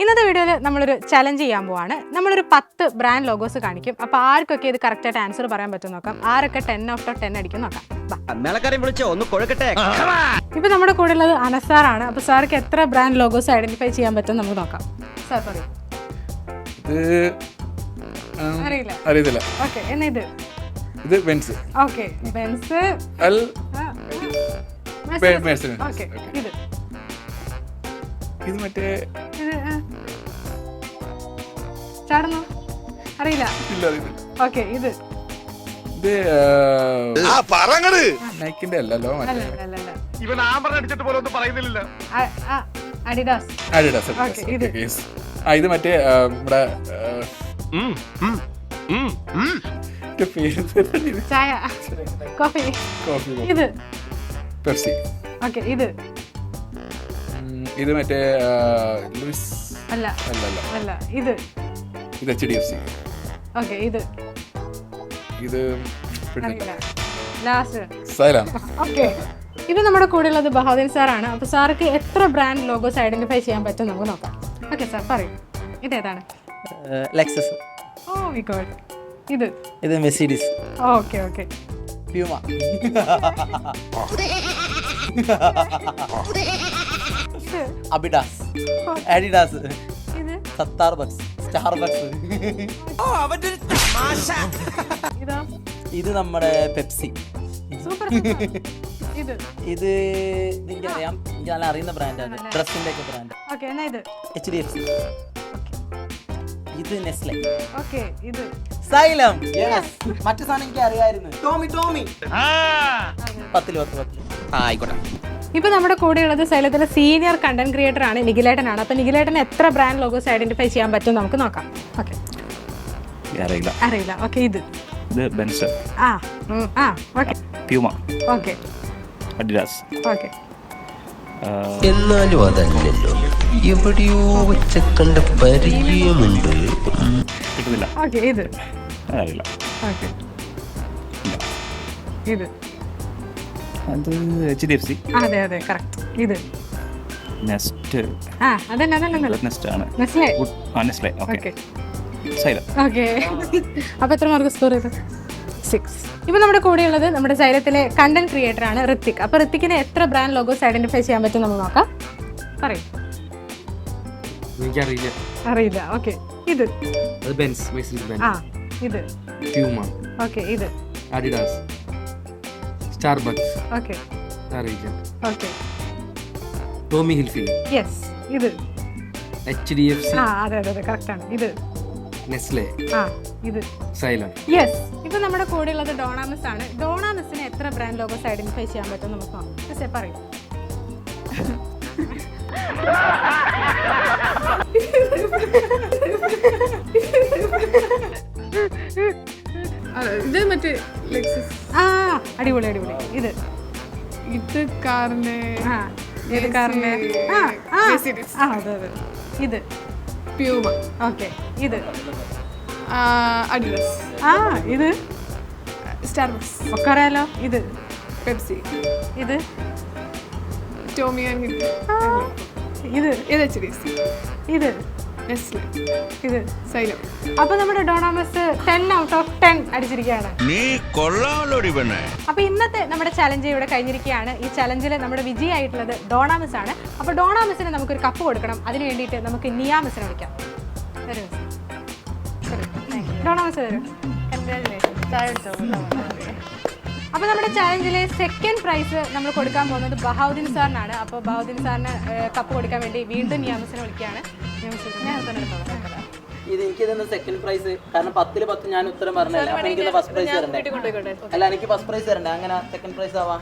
ഇന്നത്തെ വീഡിയോയിൽ നമ്മളൊരു ചലഞ്ച് ചെയ്യാൻ പോവാണ്. നമ്മളൊരു 10 ബ്രാൻഡ് ലോഗോസ് കാണിക്കും. അപ്പോൾ ആർക്കൊക്കെ ഇത് കറക്റ്റായിട്ട് ആൻസർ പറയാൻ പറ്റും നോക്കാം. ആരൊക്കെ 10 ഔട്ട് ഓഫ് 10 അടിക്കും നോക്കാം. ഇപ്പൊ നമ്മുടെ കൂടെ ഉള്ളത് അനസാറാണ്. അപ്പോൾ സാർക്ക് എത്ര ബ്രാൻഡ് ലോഗോസ് ഐഡന്റിഫൈ ചെയ്യാൻ പറ്റും നമുക്ക് നോക്കാം. സാർ പറയൂ. അറിയത്തില്ല. ഓക്കെ, എന്നാ ഇത് ബെൻസ്. Okay, Benz. ഓക്കെ, ഇത് മറ്റേ ചാടുന്നു അറിയില്ല. ഓക്കെ, ഇത് നൈക്കിന്റെ അല്ലല്ലോ, അഡിഡാസ്. ഇത് മറ്റേ ഇവിടെ ചായ, കോഫി. ഇത് പെപ്സി. ഓക്കെ, ഇത് മറ്റേ ലൂയിസ് അല്ല. ഇത് HDFC. ഓക്കെ, ഇത് ലാസ്റ്റ് സൈലം. ഓക്കെ, ഇത് നമ്മുടെ കൂടെ ഉള്ളത് ബഹാദുർ സാറാണ്. അപ്പോൾ സാർക്ക് എത്ര ബ്രാൻഡ് ലോഗോസ് ഐഡന്റിഫൈ ചെയ്യാൻ പറ്റും നമുക്ക് നോക്കാം. ഓക്കെ സാർ പറയൂ, ഇതേതാണ്? ലെക്സസ്. Oh my god. ഇത് Mercedes. Okay okay. Puma. Abidas. Adidas. ഇത് സ്റ്റാർബക്സ്. ഇതാ, ഇത് നമ്മുടെ പെപ്സി. സൂപ്പർ. ഇത് എനിക്കറിയാം, എനിക്ക് നല്ല അറിയുന്ന ബ്രാൻഡാണ്, ഡ്രസ്സിന്റെ ഒക്കെ ബ്രാൻഡ്. ഓക്കെ, എന്നാ ഇത് HDFC. ഇത് നെസ്ലെ. ഓക്കെ, ഇത് സൈലം. മറ്റു സാധനം എനിക്ക് അറിയായിരുന്നു, ടോമി. 10 ആയിക്കോട്ടെ. ഇപ്പൊ നമ്മുടെ കൂടെ ഉള്ളത് സൈലത്തിലെ സീനിയർ കണ്ടന്റ് ക്രിയേറ്റർ ആണ്, നിഖിലേട്ടനാണ്. അപ്പൊ നിഖിലേട്ടന് എത്ര ബ്രാൻഡ് ലോഗോസ് ഐഡന്റിഫൈ ചെയ്യാൻ പറ്റും നമുക്ക് നോക്കാം. ഓക്കെ, അറിയില്ല. ഓക്കെ, ഇത് Benz. Okay, Puma. Okay, Adidas. Okay. എന്നാലും അതല്ലല്ലോ, എവിടെയോ വെച്ച കണ്ട പരിചയമുണ്ട്. കിട്ടുന്നില്ല. ഓക്കെ, ഇത് അറിയില്ല. ഓക്കെ, ഇത് അത് HDFC. അതെ കറക്റ്റ്. ഇത് നെസ്റ്റ്. അതന്നെ നെസ്റ്റ് ആണ്. Nestle. Nestle. Okay, xylem. Okay. അപ്പോൾ എത്ര മാർക്ക് സ്കോർ ചെയ്ത്? 6. ഇപ്പൊ നമ്മുടെ കൂടെ ഉള്ളത് നമ്മുടെ സൈലത്തിലെ കണ്ടന്റ് ക്രിയേറ്റർ ആണ് ഋത്തിക്. അപ്പൊ ഋത്തിക്കിന് എത്ര ബ്രാൻഡ് ലോഗോസ് ഐഡന്റിഫൈ ചെയ്യാൻ പറ്റും നമുക്ക് നോക്കാം. പറയൂ. അറിയില്ല. ഓക്കെ, ഇത് ബെൻസ്. ഇത് പ്യൂമ. ഓക്കെ, ഇത് അഡിഡാസ്. സ്റ്റാർബക്സ്. ഓക്കെ, അറിയില്ല. ഓക്കെ. Tommy Hilfiger. യെസ്, ഇത് HDFC. അതെ കറക്റ്റ് ആണ്. ഇത് നെസ്ലെ. ഇത് സൈലം. യെസ്. ഇപ്പൊ നമ്മുടെ കൂടെ ഉള്ളത് ഡോണാമസ് ആണ്. ഡോണാമസിന് എത്ര ബ്രാൻഡ് ലോഗോസ് ഐഡന്റിഫൈ ചെയ്യാൻ പറ്റും നമുക്ക് നോക്കാം. പറയൂ. ഇത് മറ്റേ ലെക്സസ്. അടിപൊളി. ഇത് കാറിന്റെ ഏത് കാറിന്റെ? മെർസിഡീസ്. അതെ. ഇത് പ്യൂമ. ഓക്കെ, ഇത് അഡിഡാസ്. ഇത് സ്റ്റാർബക്സ്. ഒക്കെ അറിയാലോ. ഇത് പെപ്സി. ഇത് ടോമി ആൻഡ് ഇത് HDFC. ഇത് നെസ്ലെ. ഇത് സൈലം. അപ്പൊ നമ്മുടെ ഡോണാമസ് 10 ഔട്ട് ഓഫ് 10 അടിച്ചിരിക്കുകയാണ്. അപ്പൊ ഇന്നത്തെ നമ്മുടെ ചലഞ്ച് ഇവിടെ കഴിഞ്ഞിരിക്കുകയാണ്. ഈ ചലഞ്ചിൽ നമ്മുടെ വിജയമായിട്ടുള്ളത് ഡോണാമസ് ആണ്. അപ്പൊ ഡോണാമസിന് നമുക്കൊരു കപ്പ് കൊടുക്കണം. അതിന് വേണ്ടിയിട്ട് നമുക്ക് നിയാമസിനെ വിളിക്കാം. ഡോണാമസ് വരും. അപ്പോൾ നമ്മുടെ ചാലഞ്ചിലെ സെക്കൻഡ് പ്രൈസ് നമ്മൾ കൊടുക്കാൻ പോകുന്നത് ബഹാവുദ്ദീൻ സാറിനാണ്. അപ്പോൾ ബഹാവുദ്ദീൻ സാറിന് കപ്പ് കൊടുക്കാൻ വേണ്ടി വീണ്ടും നിയാമസിനെ വിളിക്കുകയാണ്. ഇത് എനിക്ക് തന്നെ സെക്കൻഡ് പ്രൈസ്, കാരണം 10 ഞാൻ ഉത്തരം പറഞ്ഞല്ല. അപ്പൊ എനിക്ക് ഫസ്റ്റ് പ്രൈസ് തരണ്ടേ? അല്ല, എനിക്ക് ഫസ്റ്റ് പ്രൈസ് തരണ്ടേ? അങ്ങനെ സെക്കൻഡ് പ്രൈസ് ആവാ.